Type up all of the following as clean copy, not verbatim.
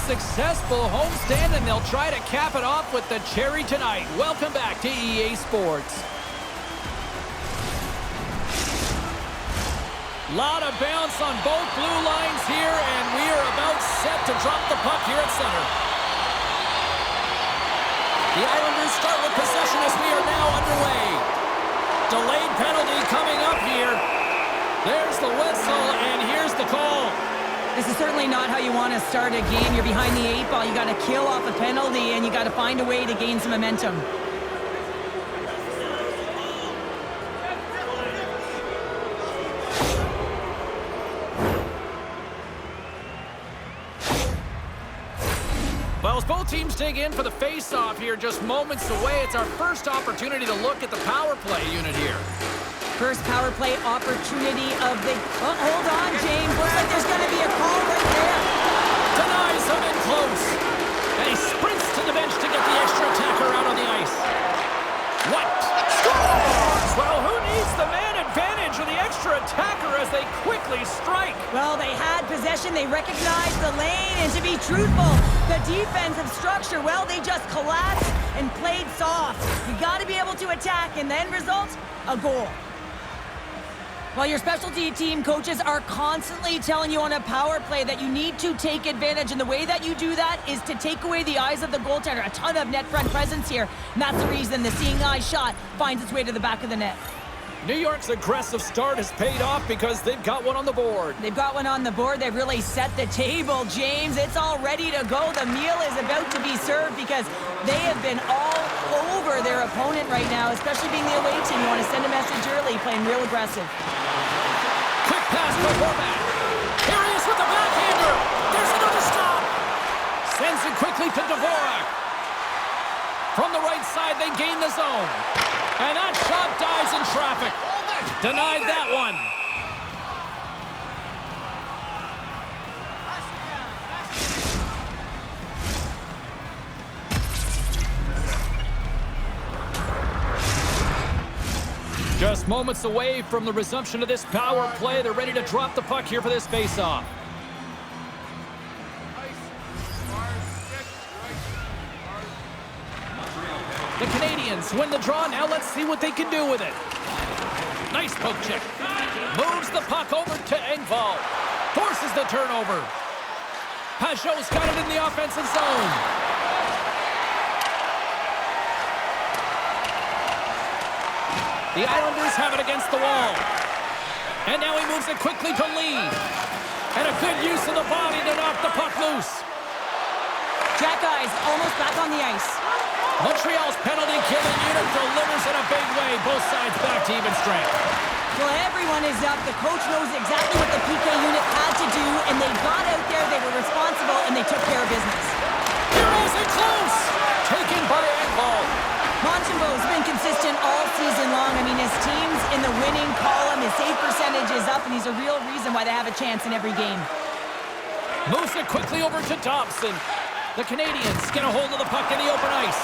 successful homestand, and they'll try to cap it off with the cherry tonight. Welcome back to EA Sports. Lot of bounce on both blue lines here, and we are about set to drop the puck here at center. The Islanders start with possession as we are now underway. Delayed penalty coming up here. There's the whistle, and here's the call. This is certainly not how you want to start a game. You're behind the 8 ball. You got to kill off a penalty, and you got to find a way to gain some momentum. Well, as both teams dig in for the face-off here, just moments away, it's our first opportunity to look at the power play unit here. First power play opportunity of the... Oh, hold on, James. Looks like there's going to be a call right there. Denies him in close. And he sprints to the bench to get the extra attacker out on the ice. Wiped. Scores! Well, who needs the man advantage or the extra attacker as they quickly strike? Well, they had possession. They recognized the lane. And to be truthful, the defensive structure, well, they just collapsed and played soft. You got to be able to attack, and then result, a goal. Well, your specialty team coaches are constantly telling you on a power play that you need to take advantage, and the way that you do that is to take away the eyes of the goaltender. A ton of net front presence here, and that's the reason the seeing eye shot finds its way to the back of the net. New York's aggressive start has paid off because they've got one on the board. They've got one on the board. They've really set the table, James. It's all ready to go. The meal is about to be served because they have been all over their opponent right now, especially being the away team. You want to send a message early, playing real aggressive. Quick pass for Horvat. Here he is with the backhander. There's another stop. Sends it quickly to Dvorak. From the right side, they gain the zone. And that shot dies in traffic. Denied that one. Just moments away from the resumption of this power play. They're ready to drop the puck here for this face-off. The Canadiens win the draw. Now let's see what they can do with it. Nice poke check. Moves the puck over to Engvall. Forces the turnover. Pajot's got it in the offensive zone. The Islanders have it against the wall. And now he moves it quickly to Lee. And a good use of the body to knock the puck loose. Jack Eyes almost back on the ice. Montreal's penalty-killing unit delivers in a big way. Both sides back to even strength. Well, everyone is up. The coach knows exactly what the PK unit had to do, and they got out there, they were responsible, and they took care of business. Here is it close! Taken by Engvall. Montembeault's been consistent all season long. I mean, his team's in the winning column. His save percentage is up, and he's a real reason why they have a chance in every game. Moves it quickly over to Dobson. The Canadiens get a hold of the puck in the open ice.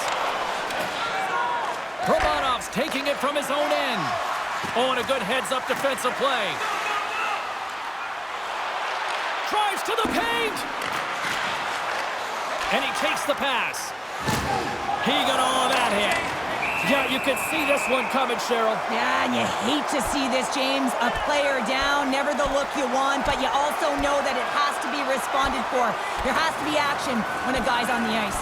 Romanov's taking it from his own end. Oh, and a good heads-up defensive play. Drives to the paint! And he takes the pass. He got all of that hit. Yeah, you could see this one coming, Cheryl. Yeah, and you hate to see this, James. A player down, never the look you want, but you also know that it has to be responded for. There has to be action when a guy's on the ice.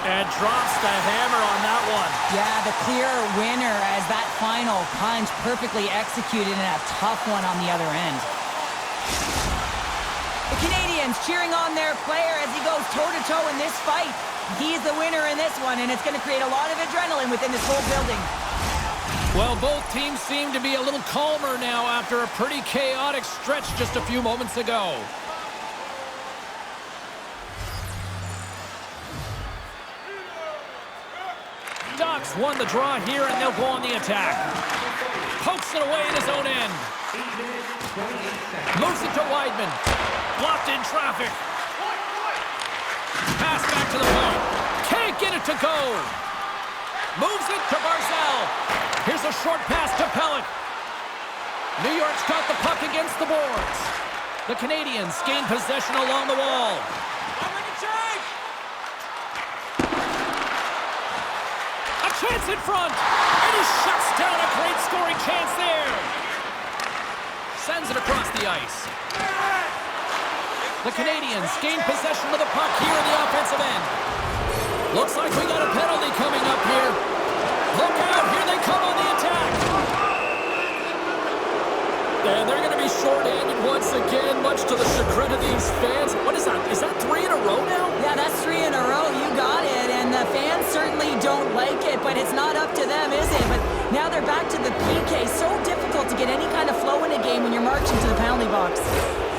And drops the hammer on that one. Yeah, the clear winner as that final punch perfectly executed and a tough one on the other end. The Canadiens cheering on their player as he goes toe-to-toe in this fight. He's the winner in this one, and it's going to create a lot of adrenaline within this whole building. Well, both teams seem to be a little calmer now after a pretty chaotic stretch just a few moments ago. Ducks won the draw here, and they'll go on the attack. Pokes it away in his own end. Moves it to Weidman. Blocked in traffic. Pass back to the point. Can't get it to go. Moves it to Barzal. Here's a short pass to Pellick. New York's got the puck against the boards. The Canadiens gain possession along the wall. A chance in front, and he shuts down a great scoring chance there. Sends it across the ice. The Canadiens gain possession of the puck here in the offensive end. Looks like we got a penalty coming up here. Look out, here they come on the attack. And they're going to be shorthanded once again, much to the chagrin of these fans. What is that? Is that 3 in a row now? Yeah, that's 3 in a row. You got it. And the fans certainly don't like it, but it's not up to them, is it? But now they're back to the PK. So difficult to get any kind of flow in a game when you're marching to the penalty box.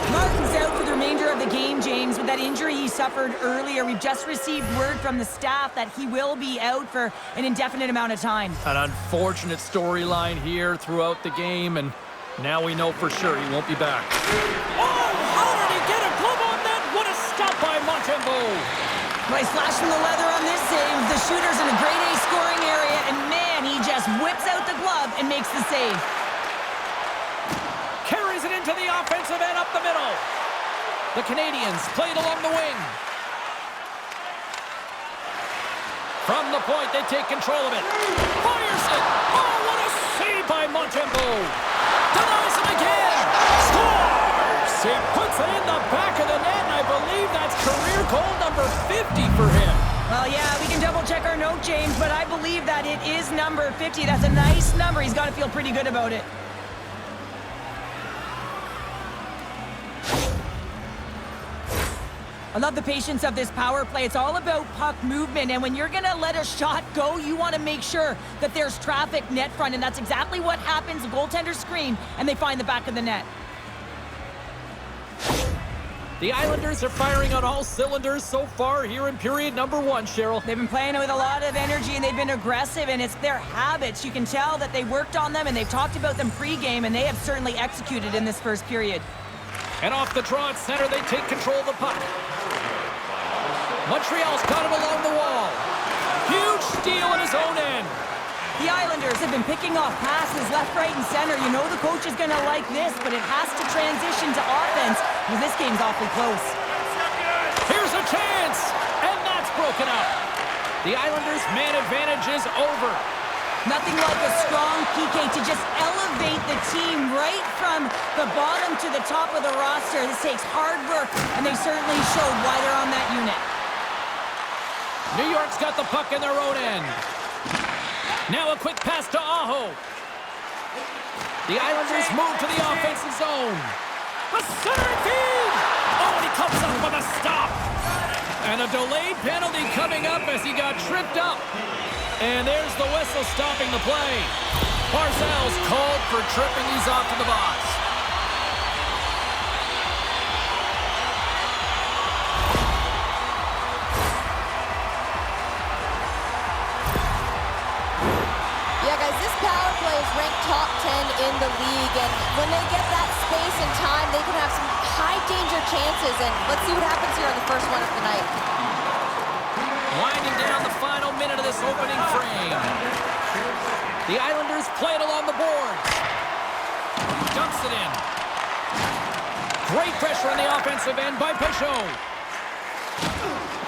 Martin's out for the remainder of the game, James, with that injury he suffered earlier. We've just received word from the staff that he will be out for an indefinite amount of time. An unfortunate storyline here throughout the game, and now we know for sure he won't be back. Oh, how did he get a glove on that? What a stop by Montembeault. Well, he's flashing the leather on this save. The shooter's in a grade A scoring area, and man, he just whips out the glove and makes the save. Carries it into the offensive end up the middle. The Canadiens played along the wing. From the point, they take control of it. Fires it. Oh, what a save by Montembeault. Denies him again. Scores! He puts it in the back of the net, and I believe that's career goal number 50 for him. Well, yeah, we can double-check our note, James, but I believe that it is number 50. That's a nice number. He's got to feel pretty good about it. I love the patience of this power play. It's all about puck movement, and when you're going to let a shot go, you want to make sure that there's traffic net front, and that's exactly what happens. The goaltenders screen, and they find the back of the net. The Islanders are firing on all cylinders so far here in period number 1, Cheryl. They've been playing with a lot of energy, and they've been aggressive, and it's their habits. You can tell that they worked on them, and they've talked about them pregame, and they have certainly executed in this first period. And off the draw at center, they take control of the puck. Montreal's got him along the wall. Huge steal at his own end. The Islanders have been picking off passes left, right, and center. You know the coach is going to like this, but it has to transition to offense, because this game's awfully close. Here's a chance, and that's broken up. The Islanders' man advantage is over. Nothing like a strong PK to just elevate the team right from the bottom to the top of the roster. This takes hard work, and they certainly showed why they're on that unit. New York's got the puck in their own end. Now a quick pass to Aho. The Islanders move to the offensive zone. A center feed! Oh, and he comes up with a stop. And a delayed penalty coming up as he got tripped up. And there's the whistle stopping the play. Barzal's called for tripping. He's off to the box. Yeah, guys, this power play is ranked top 10 in the league, and when they get that space and time, they can have some high-danger chances, and let's see what happens here on the first one of the night. Winding down the final minute of this opening frame. The Islanders play it along the boards. Dumps it in. Great pressure on the offensive end by Peugeot.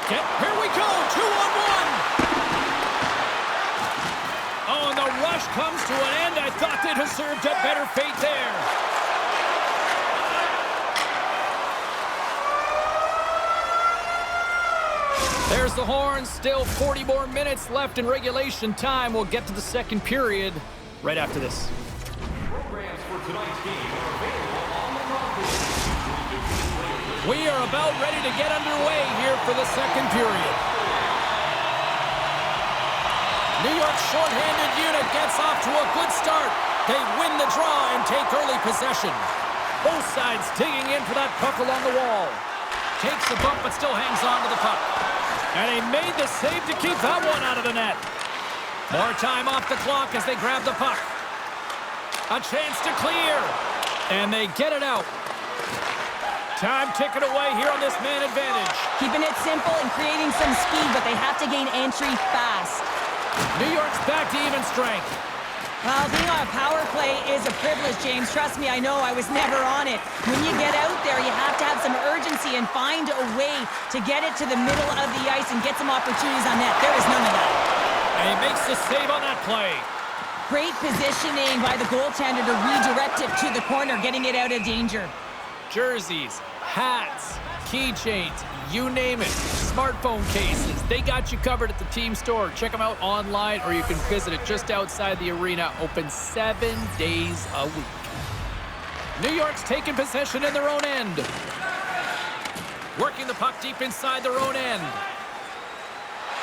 Here we go, 2-on-1. Oh, and the rush comes to an end. I thought they deserved a better fate there. There's the horn. Still 40 more minutes left in regulation time. We'll get to the second period right after this. Programs for tonight's game are available on the market. We are about ready to get underway here for the second period. New York's shorthanded unit gets off to a good start. They win the draw and take early possession. Both sides digging in for that puck along the wall. Takes the bump but still hangs on to the puck. And he made the save to keep that one out of the net. More time off the clock as they grab the puck. A chance to clear. And they get it out. Time ticking away here on this man advantage. Keeping it simple and creating some speed, but they have to gain entry fast. New York's back to even strength. Well, being on a power play is a privilege, James. Trust me, I know. I was never on it. When you get out there, you have to have some urgency and find a way to get it to the middle of the ice and get some opportunities on net. There is none of that. And he makes the save on that play. Great positioning by the goaltender to redirect it to the corner, getting it out of danger. Jerseys, hats, keychains, you name it. Smartphone cases, they got you covered at the team store. Check them out online or you can visit it just outside the arena. Open 7 days a week. New York's taking possession in their own end. Working the puck deep inside their own end.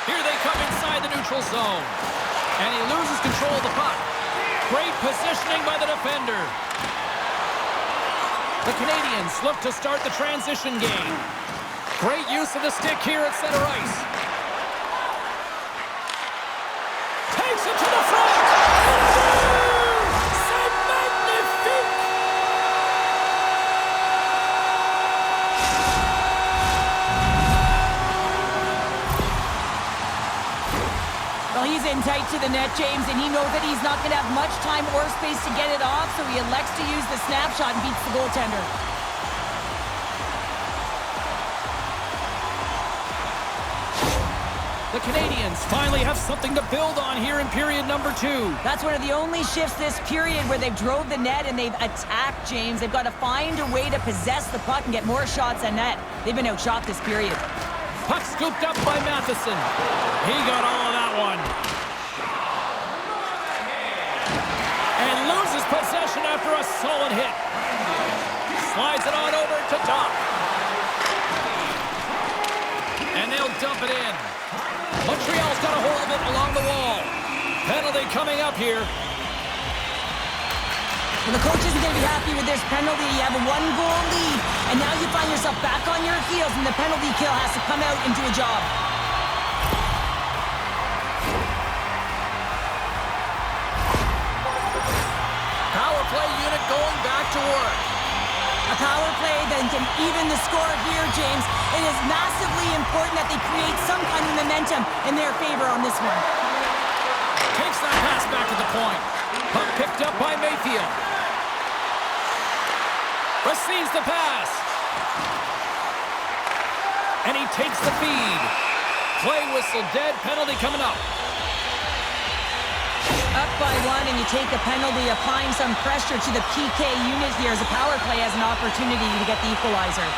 Here they come inside the neutral zone. And he loses control of the puck. Great positioning by the defender. The Canadiens look to start the transition game. Great use of the stick here at center ice. Takes it to the front. C'est magnifique! Well, he's in tight to the net, James, and he knows that he's not going to have much time or space to get it off, so he elects to use the snapshot and beats the goaltender. The Canadiens finally have something to build on here in period number 2. That's one of the only shifts this period where they've drove the net and they've attacked, James. They've got to find a way to possess the puck and get more shots on net. They've been outshot this period. Puck scooped up by Matheson. He got all of that one. And loses possession after a solid hit. Slides it on over to Doc. And they'll dump it in. Montreal's got a hold of it along the wall. Penalty coming up here. Well, the coach isn't going to be happy with this penalty. You have a 1-goal lead, and now you find yourself back on your heels, and the penalty kill has to come out and do a job. Power play unit going back to work. A power play that can even the score here, James. It is massively important that they create some kind of momentum in their favor on this one. Takes that pass back to the point. Puck picked up by Mayfield. Receives the pass. And he takes the feed. Play whistle dead. Penalty coming up. Up by 1, and you take a penalty, applying some pressure to the PK unit here as the power play has an opportunity to get the equalizer.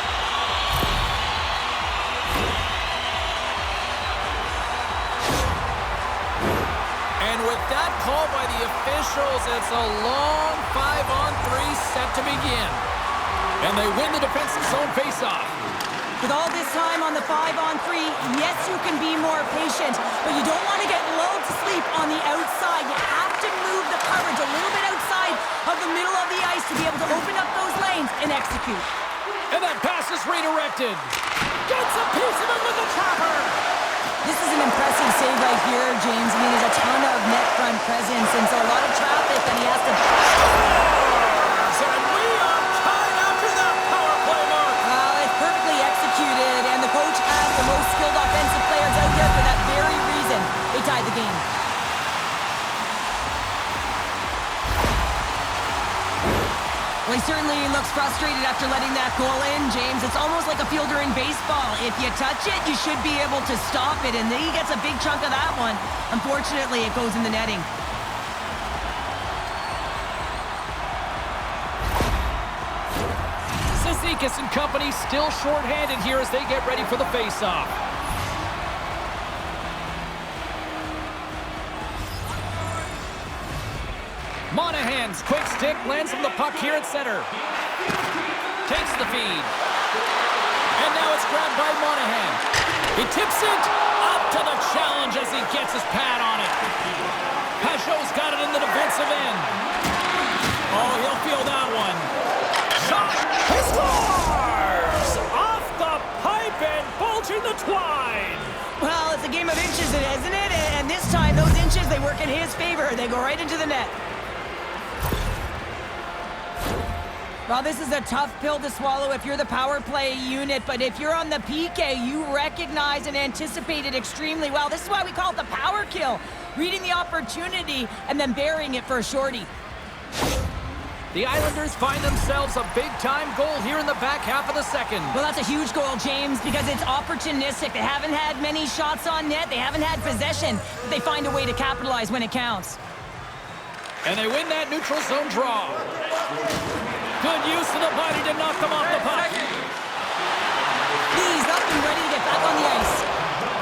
And with that call by the officials, it's a long 5-on-3 set to begin. And they win the defensive zone faceoff. With all this time on the 5-on-3, yes, you can be more patient, but you don't want to get lulled to sleep on the outside. You have to move the coverage a little bit outside of the middle of the ice to be able to open up those lanes and execute. And that pass is redirected. Gets a piece of it with the trapper. This is an impressive save right here, James. I mean, there's a ton of net front presence, and so a lot of traffic that he has to... And we are tied after that power play mark. Well, it's perfectly executed, and the coach has the most skilled offensive players out there for that very reason. They tied the game. Well, he certainly looks frustrated after letting that goal in, James. It's almost like a fielder in baseball. If you touch it, you should be able to stop it, and then he gets a big chunk of that one. Unfortunately, it goes in the netting. Zizekas and company still shorthanded here as they get ready for the faceoff. Monahan's quick stick lands him the puck here at center. Takes the feed. And now it's grabbed by Monahan. He tips it up to the challenge as he gets his pad on it. Pajot's got it in the defensive end. Oh, he'll feel that one. Shot! He scores! Off the pipe and bulging the twine. Well, it's a game of inches, isn't it? And this time, those inches, they work in his favor. They go right into the net. Well, this is a tough pill to swallow if you're the power play unit, but if you're on the PK, you recognize and anticipate it extremely well. This is why we call it the power kill. Reading the opportunity and then burying it for a shorty. The Islanders find themselves a big-time goal here in the back half of the second. Well, that's a huge goal, James, because it's opportunistic. They haven't had many shots on net. They haven't had possession, but they find a way to capitalize when it counts. And they win that neutral zone draw. Good use of the body to knock them off the puck. He's up and ready to get back on the ice.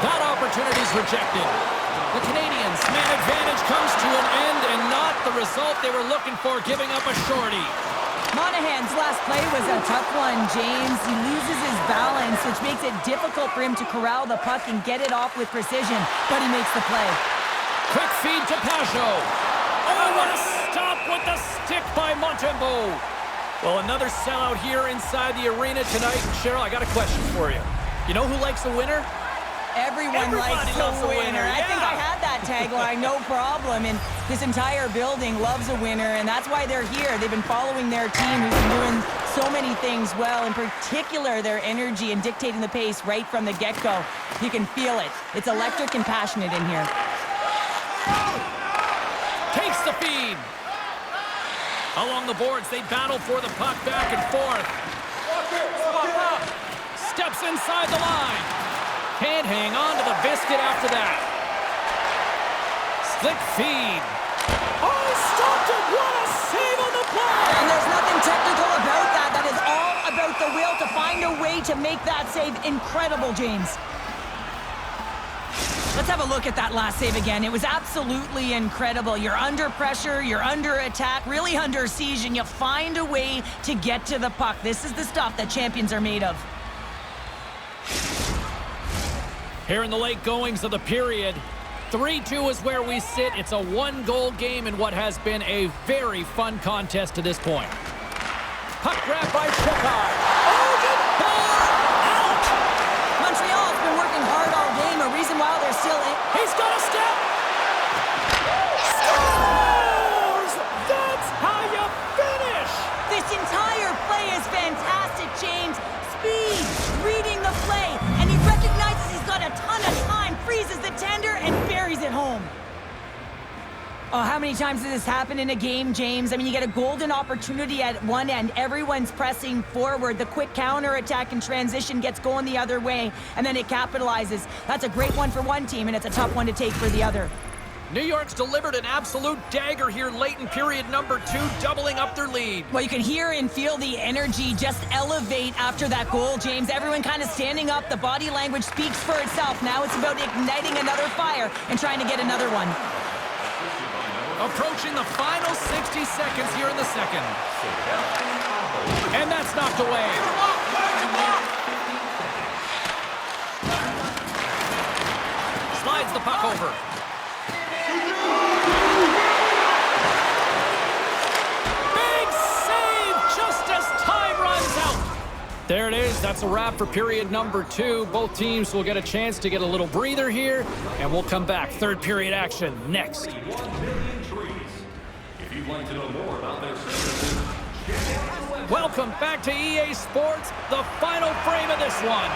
That opportunity's rejected. The Canadiens' man advantage comes to an end and not the result they were looking for, giving up a shorty. Monahan's last play was a tough one, James. He loses his balance, which makes it difficult for him to corral the puck and get it off with precision, but he makes the play. Quick feed to Pajot. Oh, what a stop with the stick by Montembeault. Well, another sellout here inside the arena tonight. Cheryl, I got a question for you. You know who likes a winner? Everybody likes a winner. Yeah. I think I had that tagline, no problem. And this entire building loves a winner, and that's why they're here. They've been following their team who's been doing so many things well, in particular their energy and dictating the pace right from the get-go. You can feel it. It's electric and passionate in here. Takes the feed. Along the boards, they battle for the puck back and forth. Steps inside the line. Can't hang on to the biscuit after that. Slick feed. Oh, stopped it. What a save on the play. And there's nothing technical about that. That is all about the will to find a way to make that save incredible, James. Let's have a look at that last save again. It was absolutely incredible. You're under pressure, you're under attack, really under siege, and you find a way to get to the puck. This is the stuff that champions are made of. Here in the late goings of the period, 3-2 is where we sit. It's a one-goal game in what has been a very fun contest to this point. Puck grab by Shepard. Oh, good ball! Out! Montreal's been working hard all game, a reason why they're still in. He's got a step! Scores! That's how you finish! This entire play is fantastic, James. Speed, reading the play, and he recognizes he's got a ton of time, freezes the tender, and buries it home. Oh, how many times does this happen in a game, James? I mean, you get a golden opportunity at one end. Everyone's pressing forward. The quick counter-attack and transition gets going the other way, and then it capitalizes. That's a great one for one team, and it's a tough one to take for the other. New York's delivered an absolute dagger here late in period number 2, doubling up their lead. Well, you can hear and feel the energy just elevate after that goal, James. Everyone kind of standing up. The body language speaks for itself. Now it's about igniting another fire and trying to get another one. Approaching the final 60 seconds here in the second. And that's knocked away. Slides the puck over. Big save just as time runs out. There it is. That's a wrap for period number 2. Both teams will get a chance to get a little breather here, and we'll come back. Third period action next. Welcome back to EA Sports, the final frame of this one.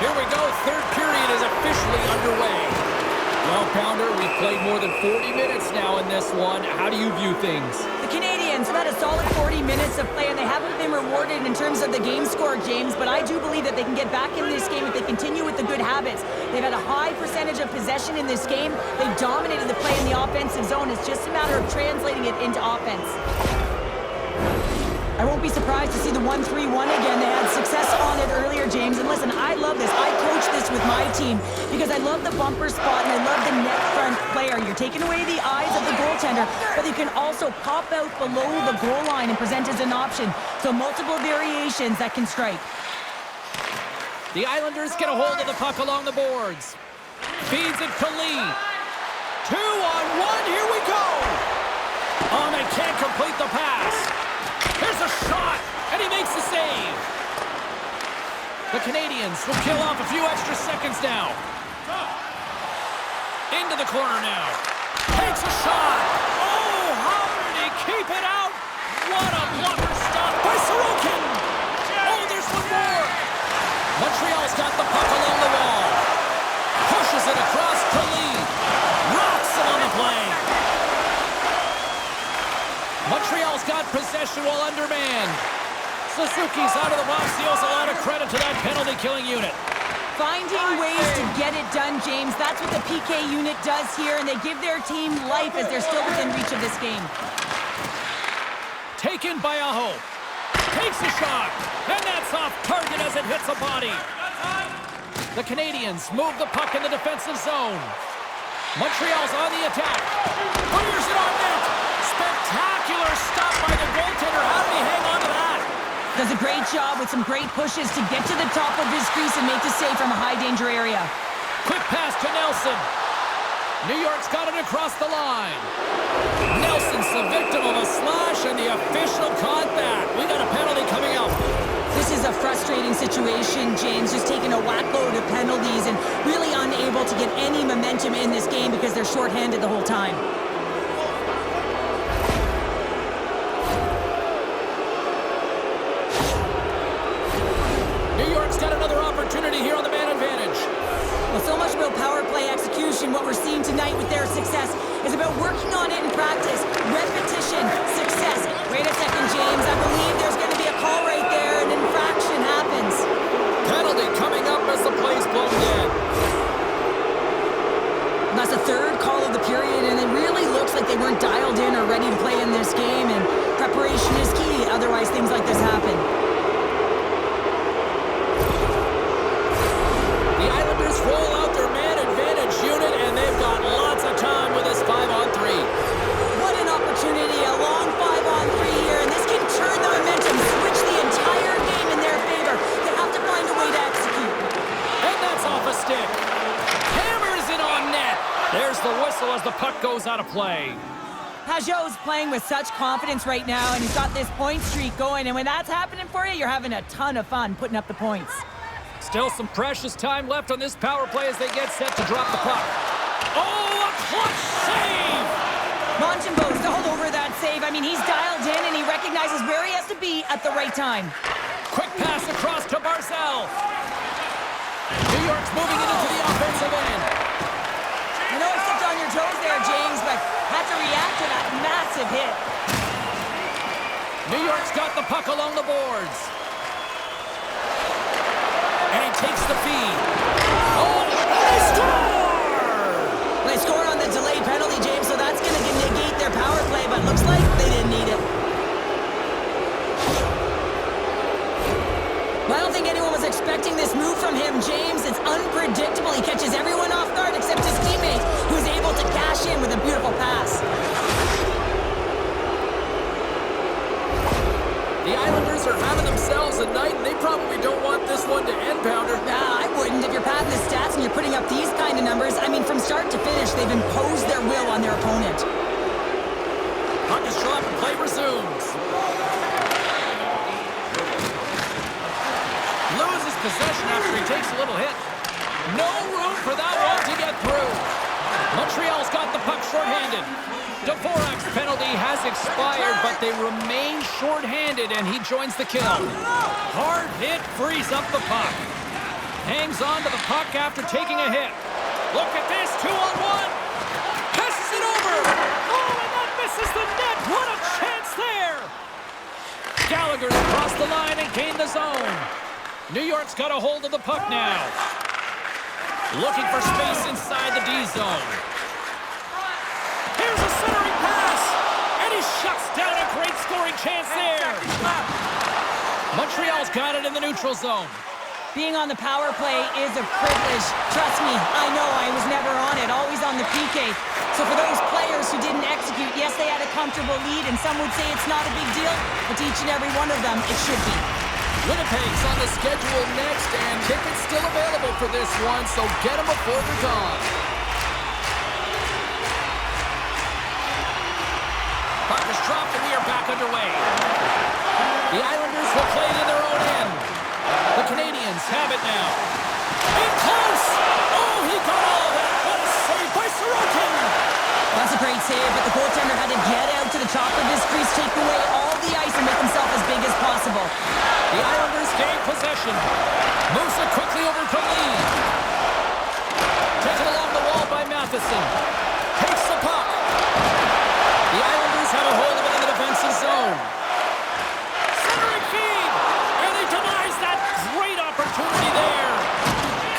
Here we go, third period is officially underway. Well, Pounder, we've played more than 40 minutes now in this one. How do you view things? The Canadiens have had a solid 40 minutes of play, and they haven't been rewarded in terms of the game score, James, but I do believe that they can get back in this game if they continue with the good habits. They've had a high percentage of possession in this game. They've dominated the play in the offensive zone. It's just a matter of translating it into offense. I won't be surprised to see the 1-3-1 again. They had success on it earlier, James. And listen, I love this. I coach this with my team because I love the bumper spot and I love the net front player. You're taking away the eyes of the goaltender, but you can also pop out below the goal line and present as an option. So multiple variations that can strike. The Islanders get a hold of the puck along the boards. Feeds it to Lee. 2-on-1, here we go! Oh, they can't complete the pass. Here's a shot, and he makes the save. The Canadiens will kill off a few extra seconds now. Into the corner now. Takes a shot. Oh, how keep it out. What a blocker stop by Sorokin. Oh, there's one more. Montreal's got the puck along the wall. Pushes it across to Lee. Rocks it on the play. Montreal's got possession while undermanned. Suzuki's out of the box. He owes a lot of credit to that penalty-killing unit. Finding ways to get it done, James. That's what the PK unit does here, and they give their team life as they're still within reach of this game. Taken by Aho. Takes a shot, and that's off target as it hits a body. The Canadiens move the puck in the defensive zone. Montreal's on the attack. Fires it on net. Spectacular stop by the goaltender. How did he hang on to that? Does a great job with some great pushes to get to the top of his crease and make the save from a high-danger area. Quick pass to Nelson. New York's got it across the line. Nelson's the victim of a slash, and the official caught that. We got a penalty coming up. This is a frustrating situation, James, just taking a whack-load of penalties and really unable to get any momentum in this game because they're shorthanded the whole time. New York's got another opportunity here on the man advantage. Well, so much about power play execution. What we're seeing tonight with their success is about working on it in practice. Repetition, success. Wait a second, James. I believe there's going to be a call right there. An infraction happens. Penalty coming up as the play's blown dead. That's the third call of the period, and it really looks like they weren't dialed in or ready to play in this game, and preparation is key. Otherwise, things like this happen. The Islanders roll out their man advantage unit, and they've got lots of time with this 5-on-3. What an opportunity, a long 5-on-3 here, and this can turn the momentum, switch the entire game in their favor. They have to find a way to execute. And that's off a stick. Hammers it on net. There's the whistle as the puck goes out of play. Pajot's playing with such confidence right now, and he's got this point streak going, and when that's happening for you, you're having a ton of fun putting up the points. Still some precious time left on this power play as they get set to drop the puck. Oh, a clutch save! Montembeault's all over that save. I mean, he's dialed in, and he recognizes where he has to be at the right time. Quick pass across to Barzal. New York's moving it into the offensive end. I know I stepped on your toes there, James, but had to react to that massive hit. New York's got the puck along the boards. And he takes the feed. Oh, they score! They score on the delayed penalty, James, so that's going to negate their power play, but looks like they didn't need it. Well, I don't think anyone was expecting this move from him, James. It's unpredictable. He catches everyone off guard except his teammate, who's able to cash in with a beautiful pass. The Islanders are having themselves a night, and they probably don't want this one to end, Pounder. Nah, I wouldn't. If you're padding the stats and you're putting up these kind of numbers, I mean, from start to finish, they've imposed their will on their opponent. Puck is dropped and play resumes. Loses possession after he takes a little hit. No room for that one to get through. Montreal's got the puck shorthanded. Dvorak's penalty has expired, but they remain shorthanded, and he joins the kill. Hard hit frees up the puck. Hangs on to the puck after taking a hit. Look at this, 2-on-1. Passes it over. Oh, and that misses the net. What a chance there. Gallagher's across the line and gained the zone. New York's got a hold of the puck now. Looking for space inside the D zone. Here's a centering pass, and he shuts down a great scoring chance there. Montreal's got it in the neutral zone. Being on the power play is a privilege. Trust me, I know I was never on it, always on the PK. So for those players who didn't execute, yes, they had a comfortable lead, and some would say it's not a big deal, but to each and every one of them, it should be. Winnipeg's on the schedule next, and tickets still available for this one, so get them before they're gone. Puck is dropped, and we are back underway. The Islanders will play it in their own end. The Canadiens have it now. In close! Oh, he got all of that! What a save by Sorokin! That's a a great save, but the goaltender had to get out to the top of his crease, take away all the ice, and make himself as big as possible. The Islanders gain possession. Moves it quickly over to Lee. Taken along the wall by Matheson. Takes the puck. The Islanders have a hold of it in the defensive zone. Centering feed. And he denies that great opportunity there.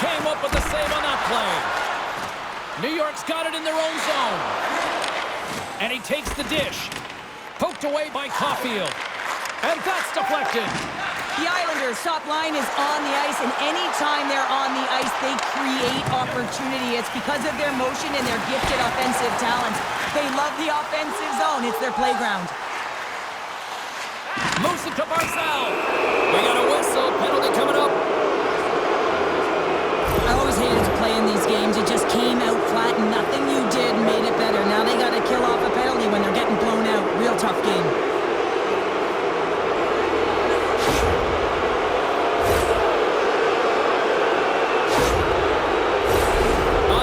Came up with the save on that play. New York's got it in their own zone. And he takes the dish. Poked away by Caulfield. And that's deflected. The Islanders' top line is on the ice, and anytime they're on the ice, they create opportunity. It's because of their motion and their gifted offensive talents. They love the offensive zone. It's their playground. Moves it to Barzal. We got a whistle. Penalty coming up. I always hated to play in these games. It just came out flat, and nothing you did made it better. Now they got to kill off a penalty when they're getting blown out. Real tough game.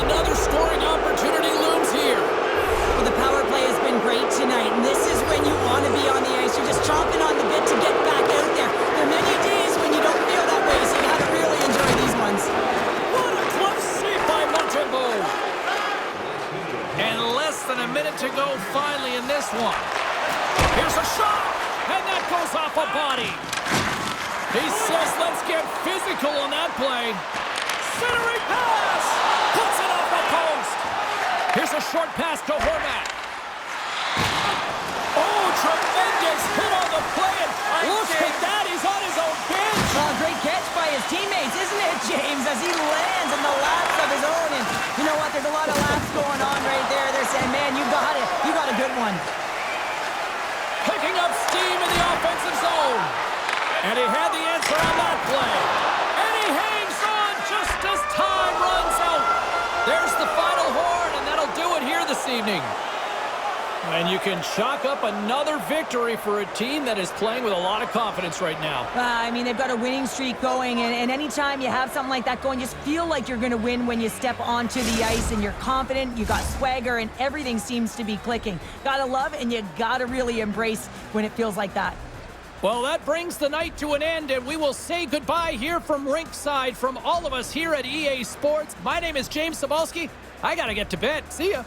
Another scoring opportunity looms here. Well, the power play has been great tonight, and this is when you want to be on the ice. You're just chomping on the bit to get back out there. There are many days when you don't feel that way, so you got to really enjoy these ones. What a close save by Montembeault. And less than a minute to go finally in this one. Here's a shot, and that goes off a body. He says, let's get physical on that play. Centering pass! Puts it off the post. Here's a short pass to Horvat. Oh, tremendous hit on the play. And look at that, he's on his own bench. Oh, great catch by his teammates, isn't it, James? As he lands in the laps of his own. And you know what? There's a lot of laps going on right there. They're saying, man, you got it. You got a good one. Picking up steam in the offensive zone. And he had the answer on that play. And he hangs on just as time runs out. There's the final horn, and that'll do it here this evening. And you can chalk up another victory for a team that is playing with a lot of confidence right now. I mean, they've got a winning streak going, and anytime you have something like that going, just feel like you're going to win when you step onto the ice, and you're confident, you got swagger, and everything seems to be clicking. Gotta love, and you gotta really embrace when it feels like that. Well, that brings the night to an end, and we will say goodbye here from Rinkside from all of us here at EA Sports. My name is James Cebulski. I gotta get to bed. See ya.